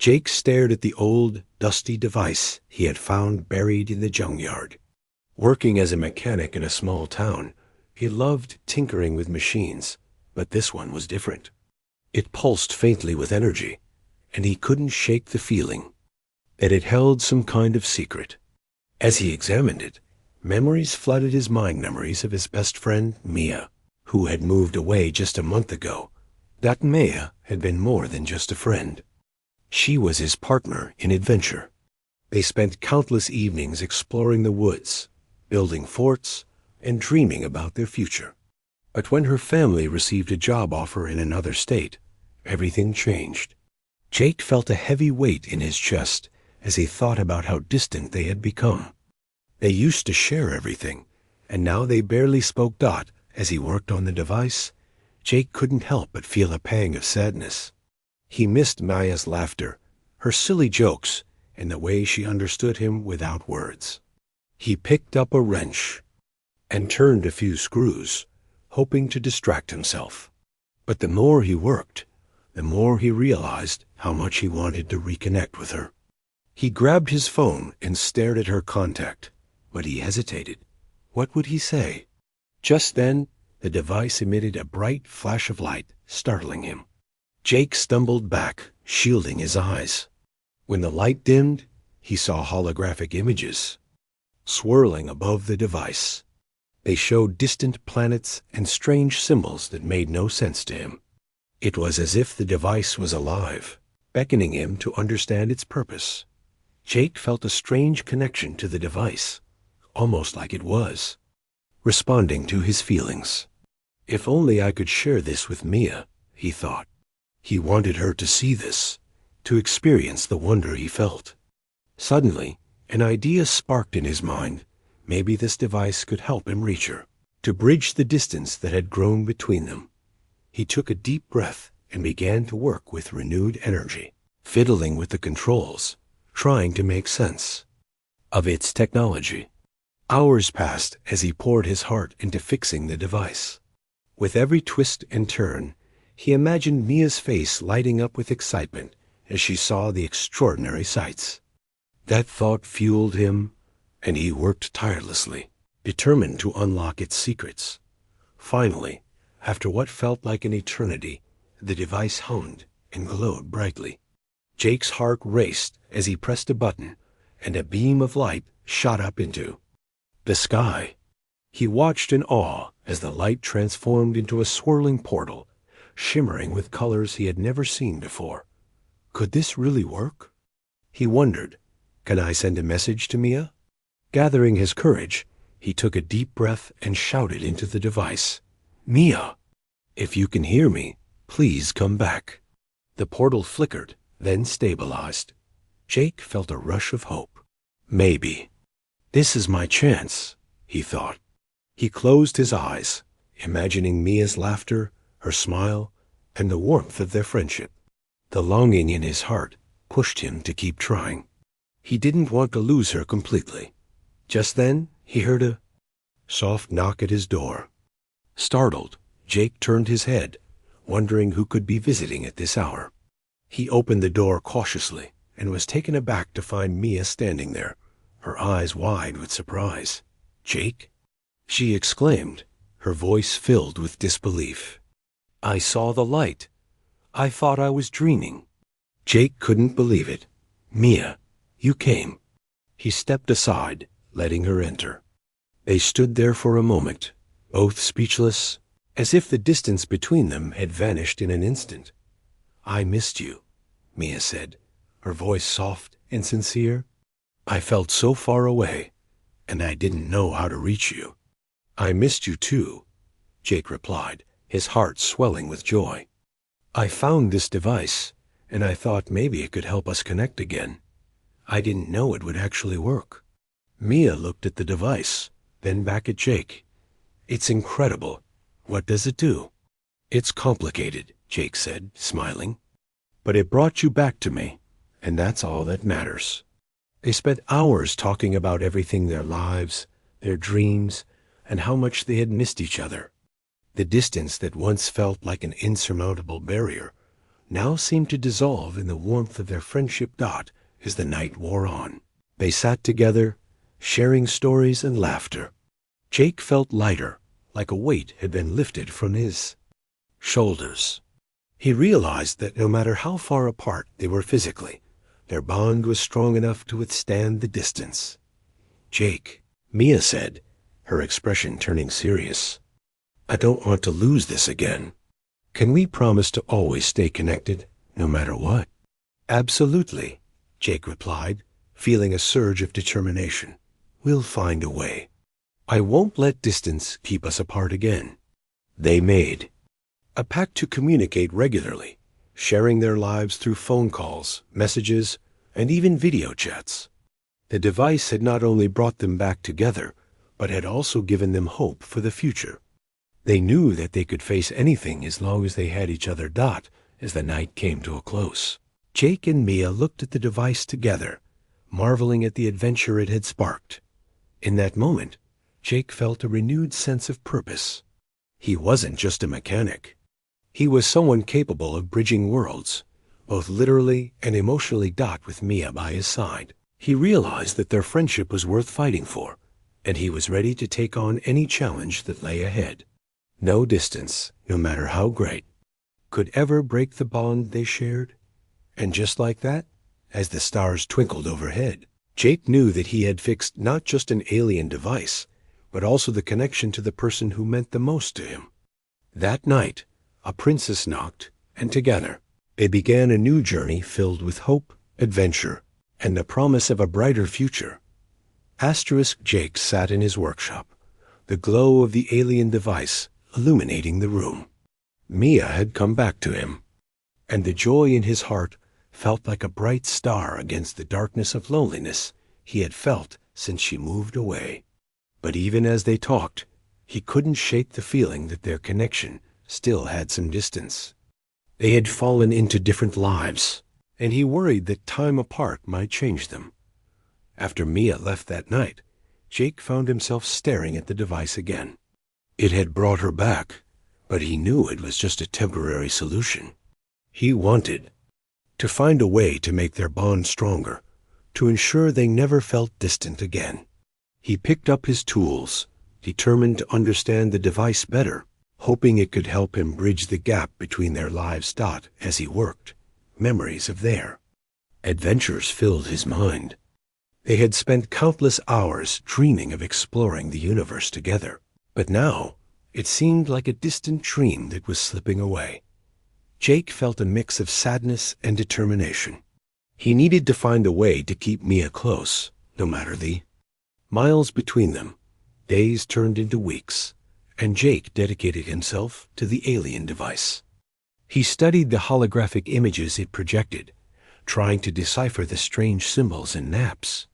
Jake stared at the old, dusty device he had found buried in the junkyard. Working as a mechanic in a small town, he loved tinkering with machines, but this one was different. It pulsed faintly with energy, and he couldn't shake the feeling that it held some kind of secret. As he examined it, memories flooded his mind, memories of his best friend, Mia, who had moved away just a month ago. That Mia had been more than just a friend. She was his partner in adventure. They spent countless evenings exploring the woods, building forts, and dreaming about their future. But when her family received a job offer in another state, everything changed. Jake felt a heavy weight in his chest as he thought about how distant they had become. They used to share everything, and now they barely spoke. As he worked on the device, Jake couldn't help but feel a pang of sadness. He missed Maya's laughter, her silly jokes, and the way she understood him without words. He picked up a wrench and turned a few screws, hoping to distract himself. But the more he worked, the more he realized how much he wanted to reconnect with her. He grabbed his phone and stared at her contact, but he hesitated. What would he say? Just then, the device emitted a bright flash of light, startling him. Jake stumbled back, shielding his eyes. When the light dimmed, he saw holographic images swirling above the device. They showed distant planets and strange symbols that made no sense to him. It was as if the device was alive, beckoning him to understand its purpose. Jake felt a strange connection to the device, almost like it was responding to his feelings. If only I could share this with Mia, he thought. He wanted her to see this, to experience the wonder he felt. Suddenly, an idea sparked in his mind. Maybe this device could help him reach her, to bridge the distance that had grown between them. He took a deep breath and began to work with renewed energy, fiddling with the controls, trying to make sense of its technology. Hours passed as he poured his heart into fixing the device. With every twist and turn, he imagined Mia's face lighting up with excitement as she saw the extraordinary sights. That thought fueled him, and he worked tirelessly, determined to unlock its secrets. Finally, after what felt like an eternity, the device hummed and glowed brightly. Jake's heart raced as he pressed a button, and a beam of light shot up into the sky. He watched in awe as the light transformed into a swirling portal, shimmering with colors he had never seen before. Could this really work? He wondered, can I send a message to Mia? Gathering his courage, he took a deep breath and shouted into the device, Mia, if you can hear me, please come back. The portal flickered, then stabilized. Jake felt a rush of hope. Maybe. This is my chance, he thought. He closed his eyes, imagining Mia's laughter, her smile, and the warmth of their friendship. The longing in his heart pushed him to keep trying. He didn't want to lose her completely. Just then, he heard a soft knock at his door. Startled, Jake turned his head, wondering who could be visiting at this hour. He opened the door cautiously and was taken aback to find Mia standing there, her eyes wide with surprise. Jake? She exclaimed, her voice filled with disbelief. I saw the light. I thought I was dreaming. Jake couldn't believe it. Mia, you came. He stepped aside, letting her enter. They stood there for a moment, both speechless, as if the distance between them had vanished in an instant. I missed you, Mia said, her voice soft and sincere. I felt so far away, and I didn't know how to reach you. I missed you too, Jake replied, his heart swelling with joy. I found this device, and I thought maybe it could help us connect again. I didn't know it would actually work. Mia looked at the device, then back at Jake. It's incredible. What does it do? It's complicated, Jake said, smiling. But it brought you back to me, and that's all that matters. They spent hours talking about everything, their lives, their dreams, and how much they had missed each other. The distance that once felt like an insurmountable barrier now seemed to dissolve in the warmth of their friendship. As the night wore on, they sat together, sharing stories and laughter. Jake felt lighter, like a weight had been lifted from his shoulders. He realized that no matter how far apart they were physically, their bond was strong enough to withstand the distance. "Jake," Mia said, her expression turning serious, "I don't want to lose this again. Can we promise to always stay connected, no matter what?" "Absolutely," Jake replied, feeling a surge of determination. "We'll find a way. I won't let distance keep us apart again." They made a pact to communicate regularly, sharing their lives through phone calls, messages, and even video chats. The device had not only brought them back together, but had also given them hope for the future. They knew that they could face anything as long as they had each other. As the night came to a close, Jake and Mia looked at the device together, marveling at the adventure it had sparked. In that moment, Jake felt a renewed sense of purpose. He wasn't just a mechanic. He was someone capable of bridging worlds, both literally and emotionally. With Mia by his side, he realized that their friendship was worth fighting for, and he was ready to take on any challenge that lay ahead. No distance, no matter how great, could ever break the bond they shared. And just like that, as the stars twinkled overhead, Jake knew that he had fixed not just an alien device, but also the connection to the person who meant the most to him. That night, a princess knocked, and together, they began a new journey filled with hope, adventure, and the promise of a brighter future. Jake sat in his workshop, the glow of the alien device illuminating the room. Mia had come back to him, and the joy in his heart felt like a bright star against the darkness of loneliness he had felt since she moved away. But even as they talked, he couldn't shake the feeling that their connection still had some distance. They had fallen into different lives, and he worried that time apart might change them. After Mia left that night, Jake found himself staring at the device again. It had brought her back, but he knew it was just a temporary solution. He wanted to find a way to make their bond stronger, to ensure they never felt distant again. He picked up his tools, determined to understand the device better, hoping it could help him bridge the gap between their lives. As he worked, memories of their adventures filled his mind. They had spent countless hours dreaming of exploring the universe together, but now it seemed like a distant dream that was slipping away. Jake felt a mix of sadness and determination. He needed to find a way to keep Mia close, no matter the miles between them. Days turned into weeks, and Jake dedicated himself to the alien device. He studied the holographic images it projected, trying to decipher the strange symbols and naps.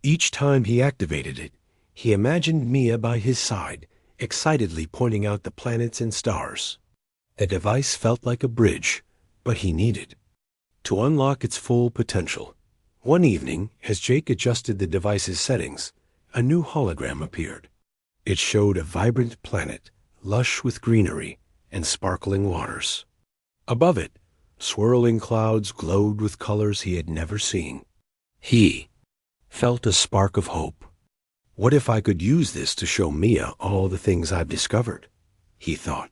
Each time he activated it, he imagined Mia by his side, excitedly pointing out the planets and stars. The device felt like a bridge, but he needed to unlock its full potential. One evening, as Jake adjusted the device's settings, a new hologram appeared. It showed a vibrant planet, lush with greenery and sparkling waters. Above it, swirling clouds glowed with colors he had never seen. He felt a spark of hope. "What if I could use this to show Mia all the things I've discovered?" he thought.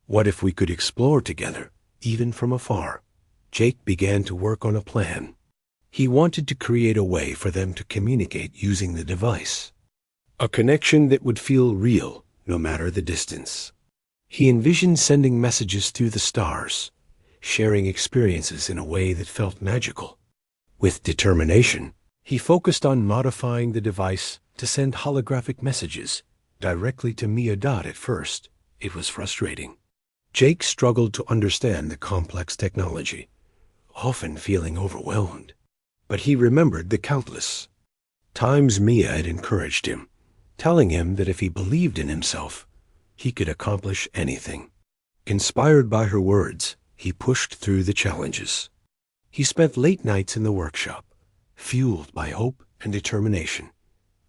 "What if we could explore together, even from afar?" Jake began to work on a plan. He wanted to create a way for them to communicate using the device. A connection that would feel real, no matter the distance. He envisioned sending messages through the stars, sharing experiences in a way that felt magical. With determination, he focused on modifying the device to send holographic messages directly to Mia. At first, it was frustrating. Jake struggled to understand the complex technology, often feeling overwhelmed. But he remembered the countless times Mia had encouraged him, telling him that if he believed in himself, he could accomplish anything. Inspired by her words, he pushed through the challenges. He spent late nights in the workshop, fueled by hope and determination.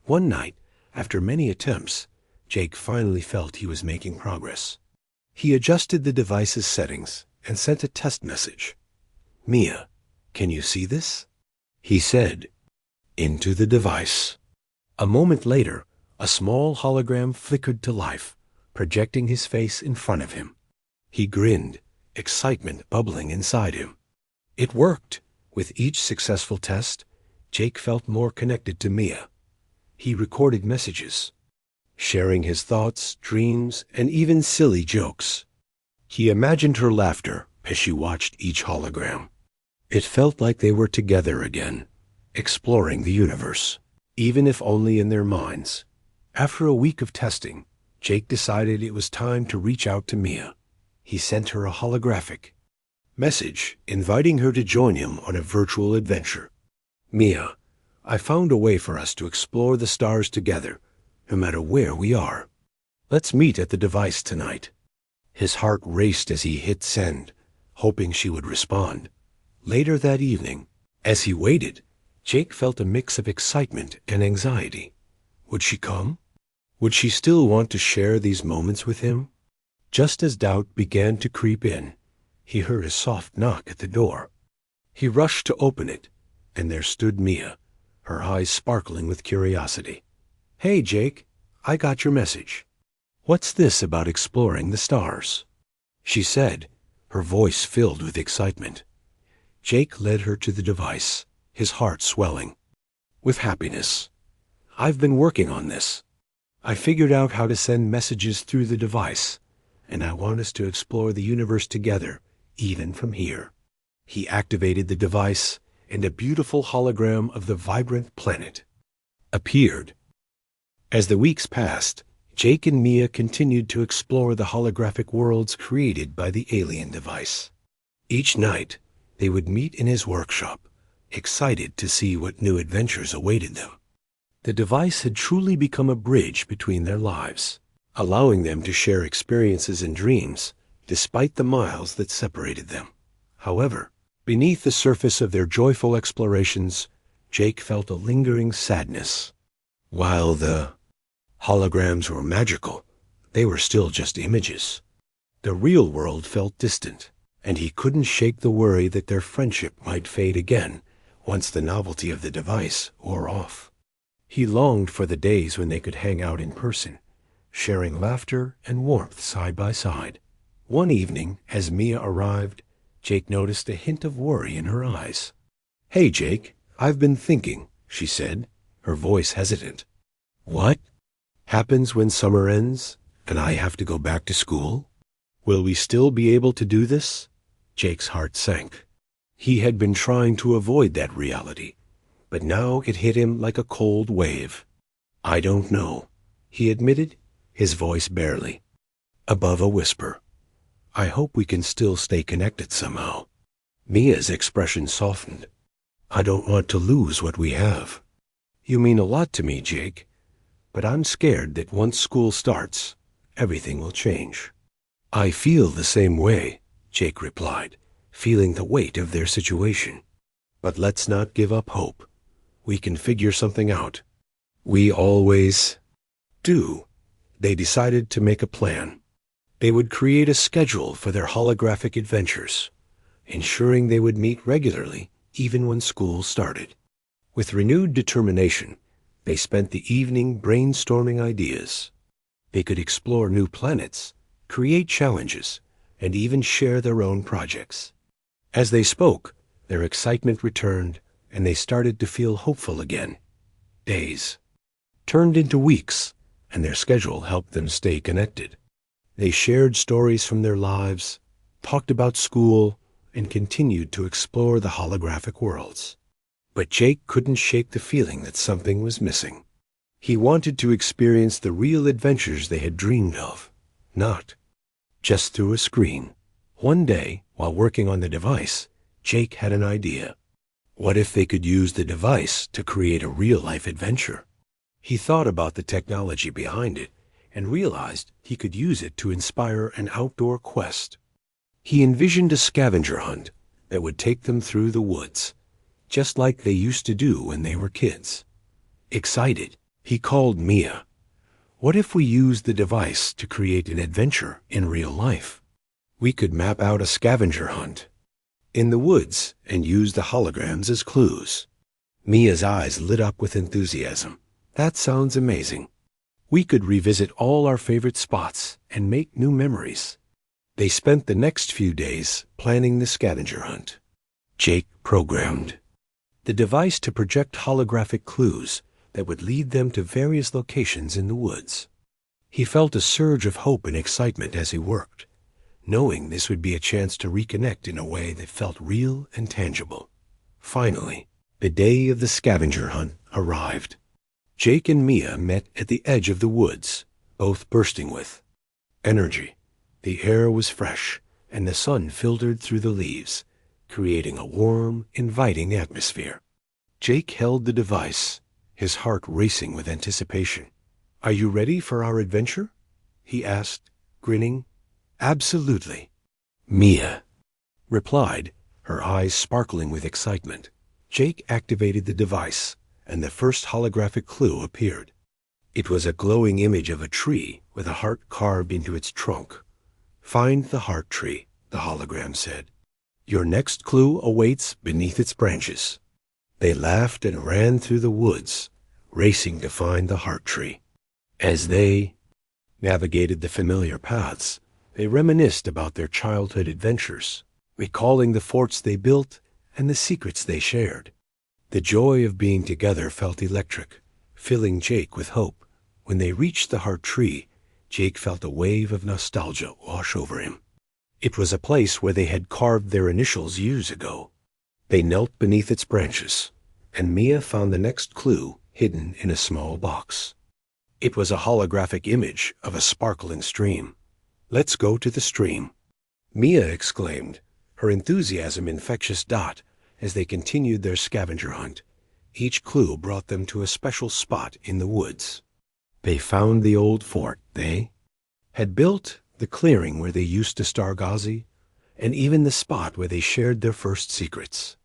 One night, after many attempts, Jake finally felt he was making progress. He adjusted the device's settings and sent a test message. "Mia, can you see this?" He said, "Into the device." A moment later, a small hologram flickered to life, projecting his face in front of him. He grinned, excitement bubbling inside him. It worked. With each successful test, Jake felt more connected to Mia. He recorded messages, sharing his thoughts, dreams, and even silly jokes. He imagined her laughter as she watched each hologram. It felt like they were together again, exploring the universe, even if only in their minds. After a week of testing, Jake decided it was time to reach out to Mia. He sent her a holographic message inviting her to join him on a virtual adventure. "Mia, I found a way for us to explore the stars together, no matter where we are. Let's meet at the device tonight." His heart raced as he hit send, hoping she would respond. Later that evening, as he waited, Jake felt a mix of excitement and anxiety. Would she come? Would she still want to share these moments with him? Just as doubt began to creep in, he heard a soft knock at the door. He rushed to open it, and there stood Mia, her eyes sparkling with curiosity. "Hey, Jake, I got your message. What's this about exploring the stars?" she said, her voice filled with excitement. Jake led her to the device, his heart swelling with happiness. "I've been working on this. I figured out how to send messages through the device, and I want us to explore the universe together, even from here." He activated the device, and a beautiful hologram of the vibrant planet appeared. As the weeks passed, Jake and Mia continued to explore the holographic worlds created by the alien device. Each night, they would meet in his workshop, excited to see what new adventures awaited them. The device had truly become a bridge between their lives, allowing them to share experiences and dreams, despite the miles that separated them. However, beneath the surface of their joyful explorations, Jake felt a lingering sadness. While the holograms were magical, they were still just images. The real world felt distant, and he couldn't shake the worry that their friendship might fade again once the novelty of the device wore off. He longed for the days when they could hang out in person, sharing laughter and warmth side by side. One evening, as Mia arrived, Jake noticed a hint of worry in her eyes. "Hey, Jake, I've been thinking," she said, her voice hesitant. "What happens when summer ends and I have to go back to school? Will we still be able to do this?" Jake's heart sank. He had been trying to avoid that reality, but now it hit him like a cold wave. "I don't know," he admitted, his voice barely above a whisper. "I hope we can still stay connected somehow." Mia's expression softened. "I don't want to lose what we have. You mean a lot to me, Jake, but I'm scared that once school starts, everything will change." "I feel the same way," Jake replied, feeling the weight of their situation. "But let's not give up hope. We can figure something out. We always do." They decided to make a plan. They would create a schedule for their holographic adventures, ensuring they would meet regularly even when school started. With renewed determination, they spent the evening brainstorming ideas. They could explore new planets, create challenges, and even share their own projects. As they spoke, their excitement returned, and they started to feel hopeful again. Days turned into weeks, and their schedule helped them stay connected. They shared stories from their lives, talked about school, and continued to explore the holographic worlds. But Jake couldn't shake the feeling that something was missing. He wanted to experience the real adventures they had dreamed of, not just through a screen. One day, while working on the device, Jake had an idea. What if they could use the device to create a real-life adventure? He thought about the technology behind it and realized he could use it to inspire an outdoor quest. He envisioned a scavenger hunt that would take them through the woods, just like they used to do when they were kids. Excited, he called Mia. "What if we used the device to create an adventure in real life? We could map out a scavenger hunt, in the woods and use the holograms as clues. Mia's eyes lit up with enthusiasm. That sounds amazing. We could revisit all our favorite spots and make new memories. They spent the next few days planning the scavenger hunt. Jake programmed the device to project holographic clues that would lead them to various locations in the woods. He felt a surge of hope and excitement as he worked, knowing this would be a chance to reconnect in a way that felt real and tangible. Finally, the day of the scavenger hunt arrived. Jake and Mia met at the edge of the woods, both bursting with energy. The air was fresh, and the sun filtered through the leaves, creating a warm, inviting atmosphere. Jake held the device, his heart racing with anticipation. "Are you ready for our adventure?" he asked, grinning. "Absolutely," Mia replied, her eyes sparkling with excitement. Jake activated the device, and the first holographic clue appeared. It was a glowing image of a tree with a heart carved into its trunk. "Find the heart tree," the hologram said. "Your next clue awaits beneath its branches." They laughed and ran through the woods, racing to find the heart tree. As they navigated the familiar paths, they reminisced about their childhood adventures, recalling the forts they built and the secrets they shared. The joy of being together felt electric, filling Jake with hope. When they reached the heart tree, Jake felt a wave of nostalgia wash over him. It was a place where they had carved their initials years ago. They knelt beneath its branches, and Mia found the next clue hidden in a small box. It was a holographic image of a sparkling stream. "Let's go to the stream," Mia exclaimed, her enthusiasm infectious dot as they continued their scavenger hunt. Each clue brought them to a special spot in the woods. They found the old fort they had built, the clearing where they used to stargaze, and even the spot where they shared their first secrets.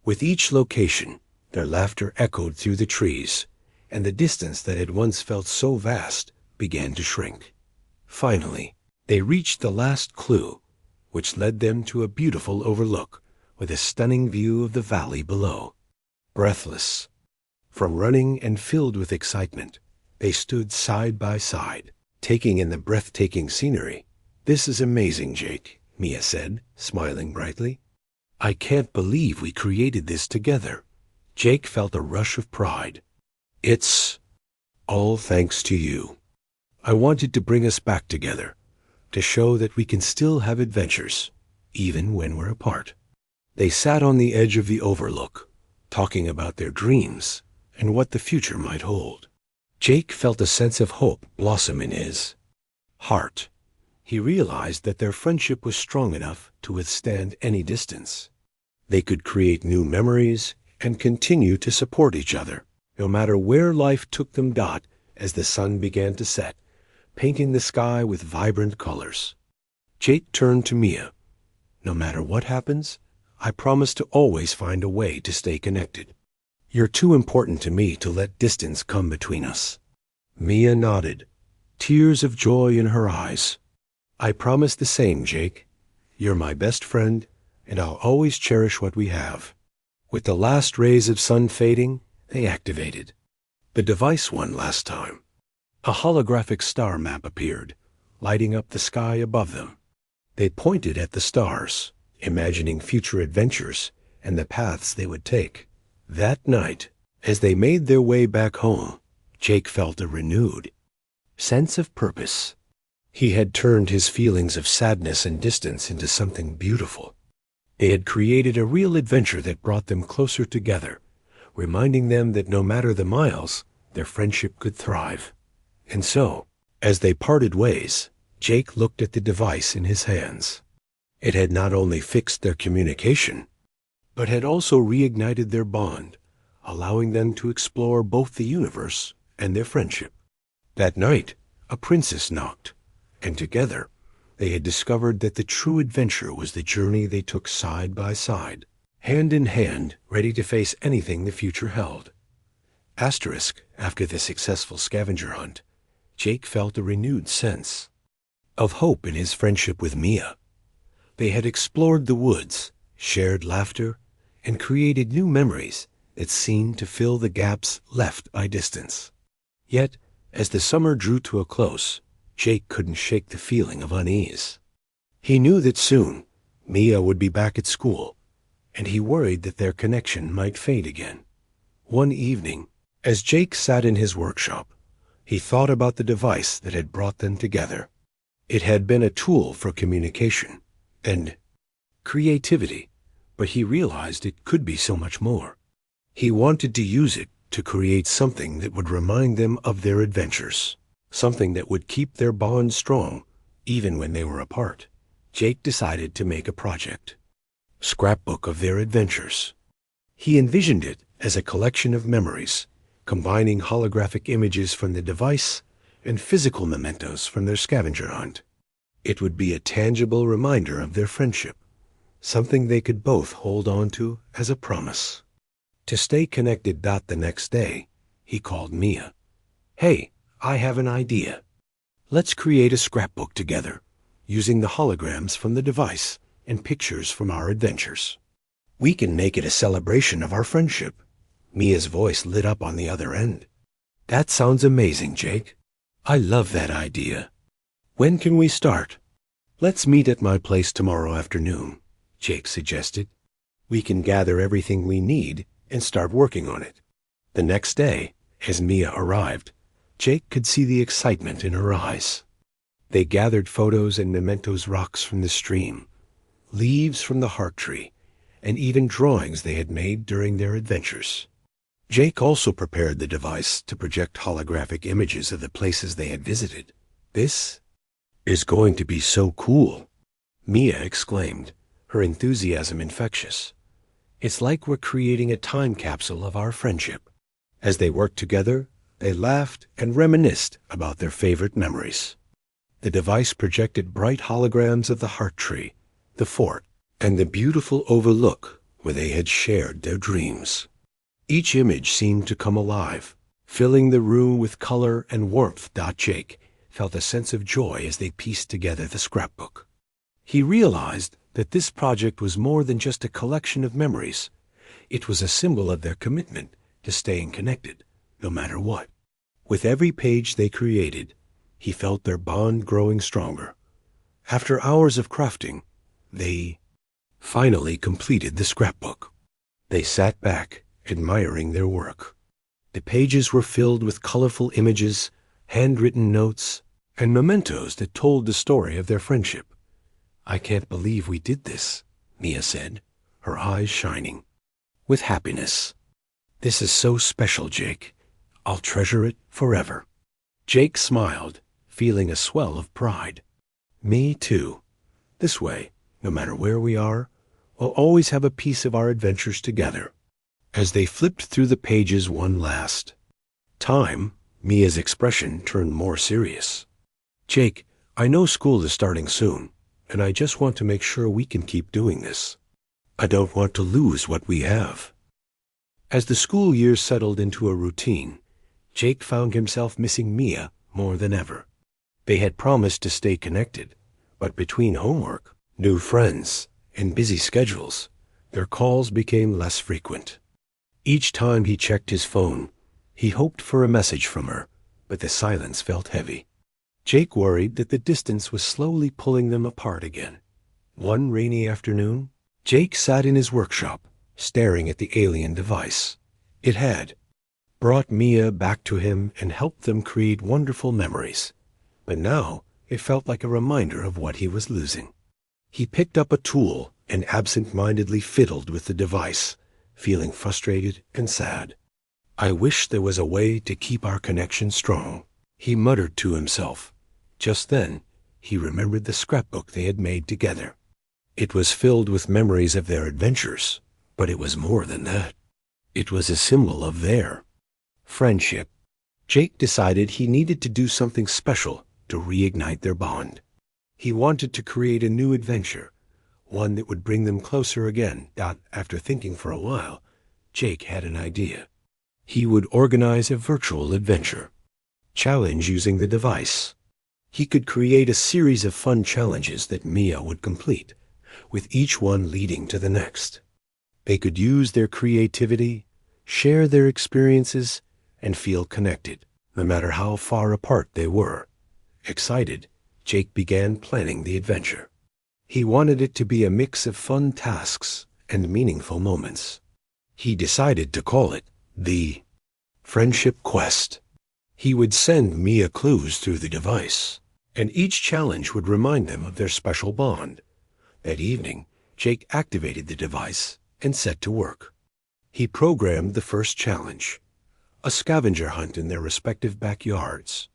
With each location, their laughter echoed through the trees, and the distance that had once felt so vast began to shrink. Finally, they reached the last clue, which led them to a beautiful overlook with a stunning view of the valley below. Breathless from running and filled with excitement, they stood side by side, taking in the breathtaking scenery. "This is amazing, Jake," Mia said, smiling brightly. "I can't believe we created this together." Jake felt a rush of pride. "It's all thanks to you. I wanted to bring us back together, to show that we can still have adventures, even when we're apart." They sat on the edge of the overlook, talking about their dreams and what the future might hold. Jake felt a sense of hope blossom in his heart. He realized that their friendship was strong enough to withstand any distance. They could create new memories and continue to support each other, no matter where life took them. As the sun began to set, painting the sky with vibrant colors, Jake turned to Mia. "No matter what happens, I promise to always find a way to stay connected. You're too important to me to let distance come between us." Mia nodded, tears of joy in her eyes. "I promise the same, Jake. You're my best friend, and I'll always cherish what we have." With the last rays of sun fading, they activated the device one last time. A holographic star map appeared, lighting up the sky above them. They pointed at the stars, imagining future adventures and the paths they would take. That night, as they made their way back home, Jake felt a renewed sense of purpose. He had turned his feelings of sadness and distance into something beautiful. They had created a real adventure that brought them closer together, reminding them that no matter the miles, their friendship could thrive. And so, as they parted ways, Jake looked at the device in his hands. It had not only fixed their communication, but had also reignited their bond, allowing them to explore both the universe and their friendship. That night, a princess knocked, and together they had discovered that the true adventure was the journey they took side by side, hand in hand, ready to face anything the future held. After the successful scavenger hunt, Jake felt a renewed sense of hope in his friendship with Mia. They had explored the woods, shared laughter, and created new memories that seemed to fill the gaps left by distance. Yet, as the summer drew to a close, Jake couldn't shake the feeling of unease. He knew that soon Mia would be back at school, and he worried that their connection might fade again. One evening, as Jake sat in his workshop, he thought about the device that had brought them together. It had been a tool for communication and creativity, but he realized it could be so much more. He wanted to use it to create something that would remind them of their adventures, something that would keep their bond strong even when they were apart. Jake decided to make a project, scrapbook of their adventures. He envisioned it as a collection of memories, combining holographic images from the device and physical mementos from their scavenger hunt. It would be a tangible reminder of their friendship, something they could both hold on to as a promise. To stay connected. The next day, he called Mia. "Hey, I have an idea. Let's create a scrapbook together, using the holograms from the device and pictures from our adventures. We can make it a celebration of our friendship." Mia's voice lit up on the other end. "That sounds amazing, Jake. I love that idea. When can we start?" "Let's meet at my place tomorrow afternoon," Jake suggested. "We can gather everything we need and start working on it." The next day, as Mia arrived, Jake could see the excitement in her eyes. They gathered photos and mementos, rocks from the stream, leaves from the heart tree, and even drawings they had made during their adventures. Jake also prepared the device to project holographic images of the places they had visited. "This is going to be so cool," Mia exclaimed, her enthusiasm infectious. "It's like we're creating a time capsule of our friendship." As they worked together, they laughed and reminisced about their favorite memories. The device projected bright holograms of the heart tree, the fort, and the beautiful overlook where they had shared their dreams. Each image seemed to come alive, filling the room with color and warmth. Jake felt a sense of joy as they pieced together the scrapbook. He realized that this project was more than just a collection of memories. It was a symbol of their commitment to staying connected, no matter what. With every page they created, he felt their bond growing stronger. After hours of crafting, they finally completed the scrapbook. They sat back, admiring their work. The pages were filled with colorful images, handwritten notes, and mementos that told the story of their friendship. "I can't believe we did this," Mia said, her eyes shining with happiness. "This is so special, Jake. I'll treasure it forever." Jake smiled, feeling a swell of pride. "Me too. This way, no matter where we are, we'll always have a piece of our adventures together." As they flipped through the pages one last time, Mia's expression turned more serious. "Jake, I know school is starting soon, and I just want to make sure we can keep doing this. I don't want to lose what we have." As the school year settled into a routine, Jake found himself missing Mia more than ever. They had promised to stay connected, but between homework, new friends, and busy schedules, their calls became less frequent. Each time he checked his phone, he hoped for a message from her, but the silence felt heavy. Jake worried that the distance was slowly pulling them apart again. One rainy afternoon, Jake sat in his workshop, staring at the alien device. It had brought Mia back to him and helped them create wonderful memories. But now it felt like a reminder of what he was losing. He picked up a tool and absent-mindedly fiddled with the device, feeling frustrated and sad. "I wish there was a way to keep our connection strong," he muttered to himself. Just then, he remembered the scrapbook they had made together. It was filled with memories of their adventures, but it was more than that. It was a symbol of their friendship. Jake decided he needed to do something special to reignite their bond. He wanted to create a new adventure, one that would bring them closer again. After thinking for a while, Jake had an idea. He would organize a virtual adventure challenge using the device. He could create a series of fun challenges that Mia would complete, with each one leading to the next. They could use their creativity, share their experiences, and feel connected, no matter how far apart they were. Excited, Jake began planning the adventure. He wanted it to be a mix of fun tasks and meaningful moments. He decided to call it the Friendship Quest. He would send Mia clues through the device, and each challenge would remind them of their special bond. That evening, Jake activated the device and set to work. He programmed the first challenge, a scavenger hunt in their respective backyards.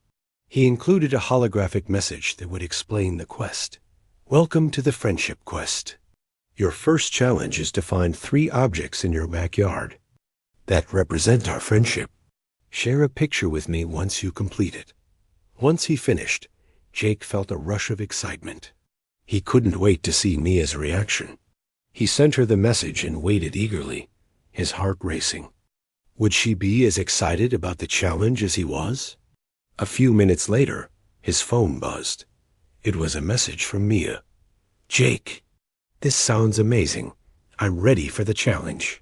He included a holographic message that would explain the quest. Welcome to the Friendship Quest. Your first challenge is to find 3 objects in your backyard that represent our friendship. Share a picture with me once you complete it. Once he finished, Jake felt a rush of excitement. He couldn't wait to see Mia's reaction. He sent her the message and waited eagerly, his heart racing. Would she be as excited about the challenge as he was? A few minutes later, his phone buzzed. It was a message from Mia. Jake, this sounds amazing. I'm ready for the challenge.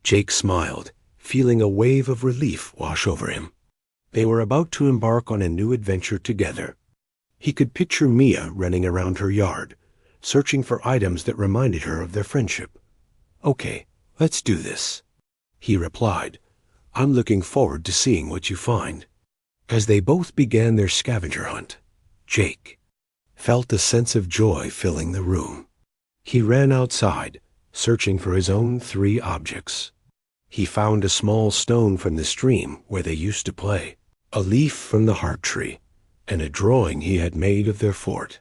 Jake smiled, feeling a wave of relief wash over him. They were about to embark on a new adventure together. He could picture Mia running around her yard, searching for items that reminded her of their friendship. Okay, let's do this, he replied. I'm looking forward to seeing what you find. As they both began their scavenger hunt, Jake felt a sense of joy filling the room. He ran outside, searching for his own 3 objects. He found a small stone from the stream where they used to play, a leaf from the heart tree, and a drawing he had made of their fort.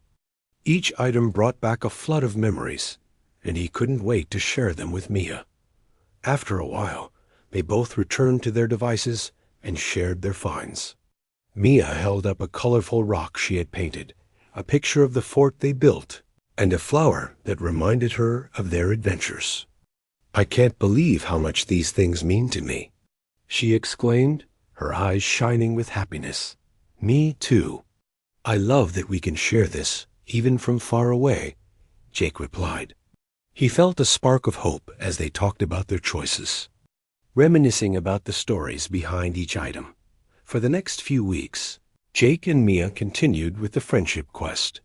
Each item brought back a flood of memories, and he couldn't wait to share them with Mia. After a while, they both returned to their devices and shared their finds. Mia held up a colorful rock she had painted, a picture of the fort they built, and a flower that reminded her of their adventures. I can't believe how much these things mean to me, she exclaimed, her eyes shining with happiness. Me too. I love that we can share this, even from far away, Jake replied. He felt a spark of hope as they talked about their choices, reminiscing about the stories behind each item. For the next few weeks, Jake and Mia continued with the friendship quest.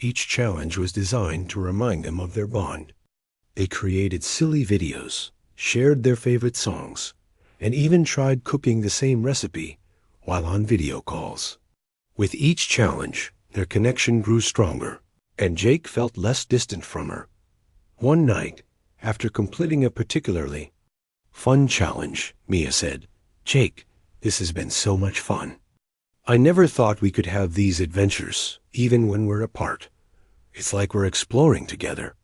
Each challenge was designed to remind them of their bond. They created silly videos, shared their favorite songs, and even tried cooking the same recipe while on video calls. With each challenge, their connection grew stronger, and Jake felt less distant from her. One night, after completing a particularly fun challenge, Mia said, Jake, this has been so much fun. I never thought we could have these adventures, even when we're apart. It's like we're exploring together.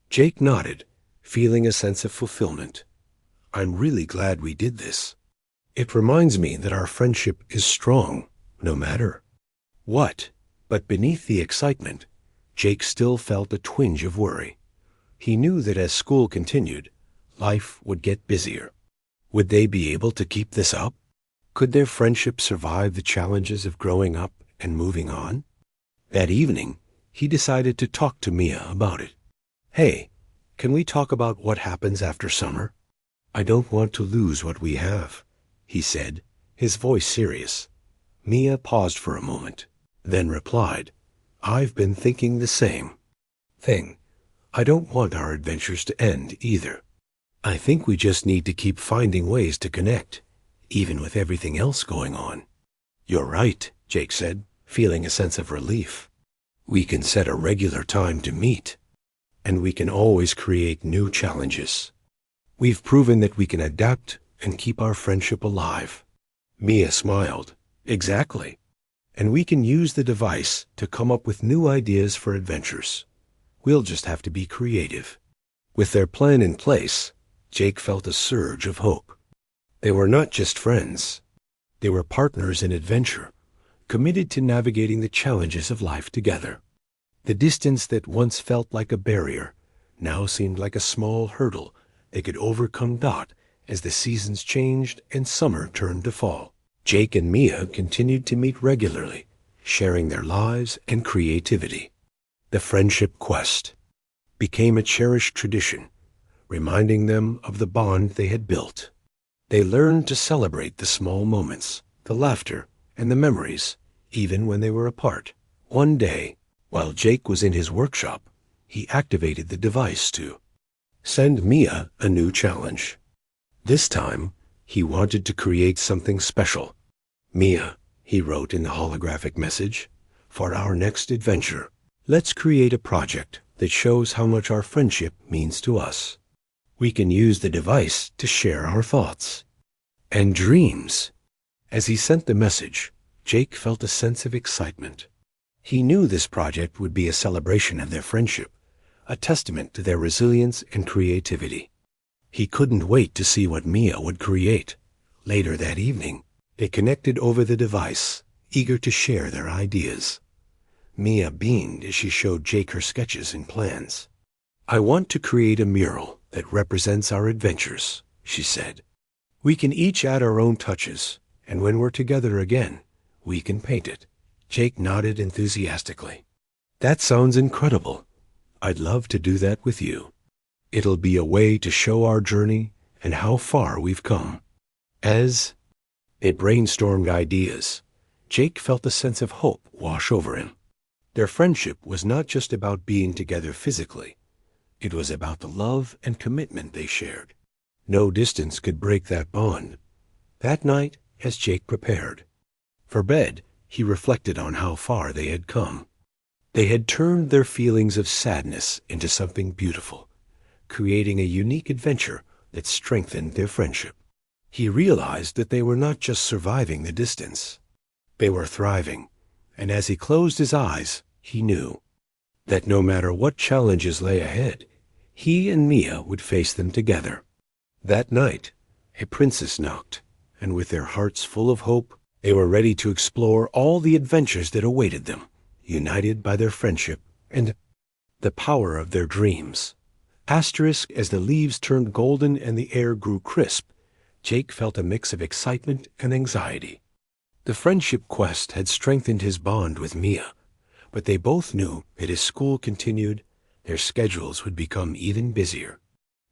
Jake nodded, feeling a sense of fulfillment. I'm really glad we did this. It reminds me that our friendship is strong, no matter what. But beneath the excitement, Jake still felt a twinge of worry. He knew that as school continued, life would get busier. Would they be able to keep this up? Could their friendship survive the challenges of growing up and moving on? That evening, he decided to talk to Mia about it. Hey, can we talk about what happens after summer? I don't want to lose what we have, he said, his voice serious. Mia paused for a moment, then replied, I've been thinking the same thing. I don't want our adventures to end either. I think we just need to keep finding ways to connect, even with everything else going on. You're right, Jake said, feeling a sense of relief. We can set a regular time to meet, and we can always create new challenges. We've proven that we can adapt and keep our friendship alive. Mia smiled. Exactly. And we can use the device to come up with new ideas for adventures. We'll just have to be creative. With their plan in place, Jake felt a surge of hope. They were not just friends. They were partners in adventure, committed to navigating the challenges of life together. The distance that once felt like a barrier now seemed like a small hurdle they could overcome as the seasons changed and summer turned to fall. Jake and Mia continued to meet regularly, sharing their lives and creativity. The Friendship Quest became a cherished tradition, reminding them of the bond they had built. They learned to celebrate the small moments, the laughter, and the memories, even when they were apart. One day, while Jake was in his workshop, he activated the device to send Mia a new challenge. This time, he wanted to create something special. "Mia," he wrote in the holographic message, "for our next adventure, let's create a project that shows how much our friendship means to us. We can use the device to share our thoughts and dreams." As he sent the message, Jake felt a sense of excitement. He knew this project would be a celebration of their friendship, a testament to their resilience and creativity. He couldn't wait to see what Mia would create. Later that evening, they connected over the device, eager to share their ideas. Mia beamed as she showed Jake her sketches and plans. "I want to create a mural that represents our adventures," she said. "We can each add our own touches, and when we're together again, we can paint it." Jake nodded enthusiastically. "That sounds incredible. I'd love to do that with you. It'll be a way to show our journey and how far we've come." As they brainstormed ideas, Jake felt a sense of hope wash over him. Their friendship was not just about being together physically. It was about the love and commitment they shared. No distance could break that bond. That night, as Jake prepared for bed, he reflected on how far they had come. They had turned their feelings of sadness into something beautiful, creating a unique adventure that strengthened their friendship. He realized that they were not just surviving the distance. They were thriving, and as he closed his eyes, he knew that no matter what challenges lay ahead, he and Mia would face them together. That night, a princess knocked, and with their hearts full of hope, they were ready to explore all the adventures that awaited them, united by their friendship and the power of their dreams. Asterisk, as the leaves turned golden and the air grew crisp, Jake felt a mix of excitement and anxiety. The friendship quest had strengthened his bond with Mia, but they both knew that as school continued, their schedules would become even busier.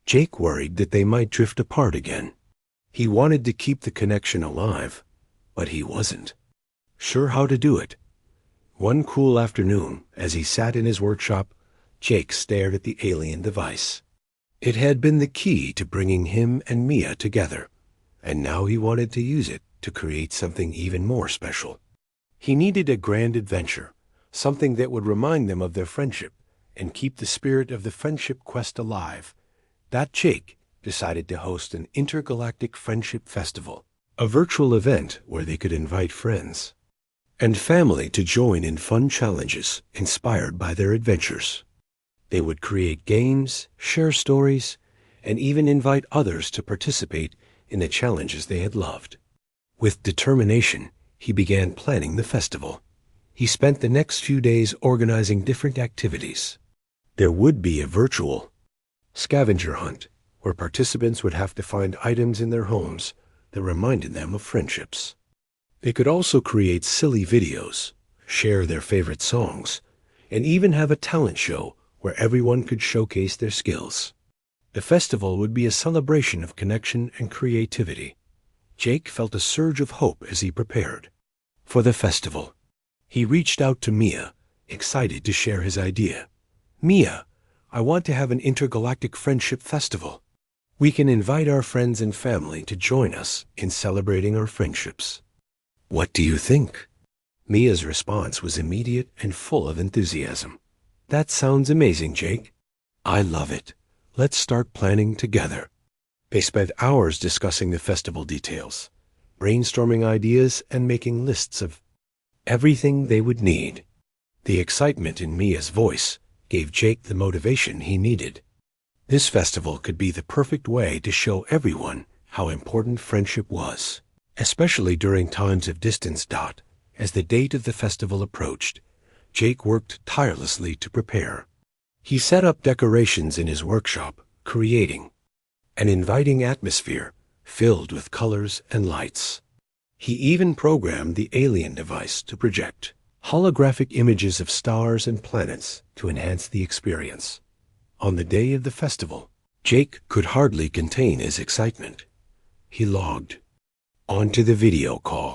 Jake worried that they might drift apart again. He wanted to keep the connection alive, but he wasn't sure how to do it. One cool afternoon, as he sat in his workshop, Jake stared at the alien device. It had been the key to bringing him and Mia together, and now he wanted to use it to create something even more special. He needed a grand adventure, something that would remind them of their friendship and keep the spirit of the friendship quest alive. That Jake decided to host an intergalactic friendship festival, a virtual event where they could invite friends and family to join in fun challenges inspired by their adventures. They would create games, share stories, and even invite others to participate in the challenges they had loved. With determination, he began planning the festival. He spent the next few days organizing different activities. There would be a virtual scavenger hunt, where participants would have to find items in their homes that reminded them of friendships. They could also create silly videos, share their favorite songs, and even have a talent show where everyone could showcase their skills. The festival would be a celebration of connection and creativity. Jake felt a surge of hope as he prepared for the festival. He reached out to Mia, excited to share his idea. "Mia, I want to have an intergalactic friendship festival. We can invite our friends and family to join us in celebrating our friendships. What do you think?" Mia's response was immediate and full of enthusiasm. "That sounds amazing, Jake. I love it. Let's start planning together." They spent hours discussing the festival details, brainstorming ideas and making lists of everything they would need. The excitement in Mia's voice gave Jake the motivation he needed. This festival could be the perfect way to show everyone how important friendship was, especially during times of distance. As the date of the festival approached, Jake worked tirelessly to prepare. He set up decorations in his workshop, creating an inviting atmosphere filled with colors and lights. He even programmed the alien device to project holographic images of stars and planets to enhance the experience. On the day of the festival, Jake could hardly contain his excitement. He logged onto the video call.